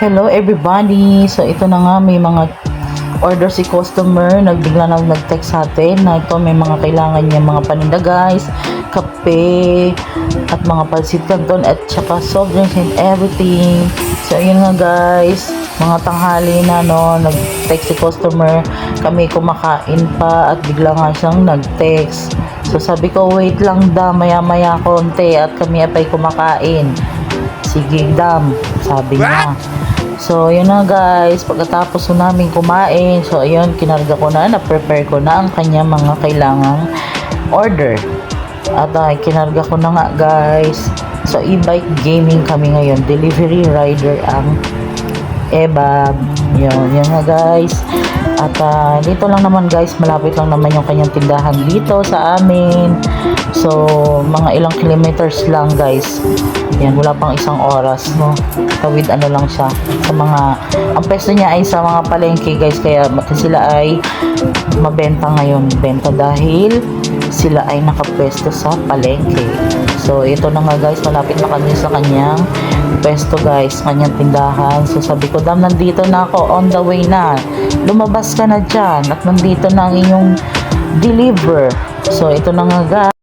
Hello everybody! So ito na nga, may mga order si customer, nagbigla na nag-text sa atin na ito may mga kailangan niya mga paninda guys, kape at mga pansit canton at saka soft drinks and everything. So yun nga guys, mga tanghali na no, nag-text si customer, kami kumakain pa at bigla nga siyang nag-text. So sabi ko wait lang da, maya maya konti at kami apay kumakain. Sige dam, sabi niya. So, yun na guys, pagkatapos po namin kumain, so ayun, kinarga ko na-prepare ko na ang kanya mga kailangang order. At kinarga ko na nga guys. So, e-bike gaming kami ngayon, delivery rider ang EBAB. Yun nga guys. At dito lang naman guys, malapit lang naman yung kanyang tindahan dito sa amin. So, mga ilang kilometers lang guys. Yan, wala pang isang oras, no? Tawid ano lang siya. Sa mga, ang pesto niya ay sa mga palengke guys, kaya sila ay mabenta ngayon. Benta dahil sila ay nakapwesto sa palengke. So, ito na nga guys, malapit na kami sa kanyang pwesto guys, kanyang tindahan. So, sabi ko, dam, nandito na ako, on the way na. Lumabas ka na dyan, at nandito na ang inyong deliver. So, ito na nga guys.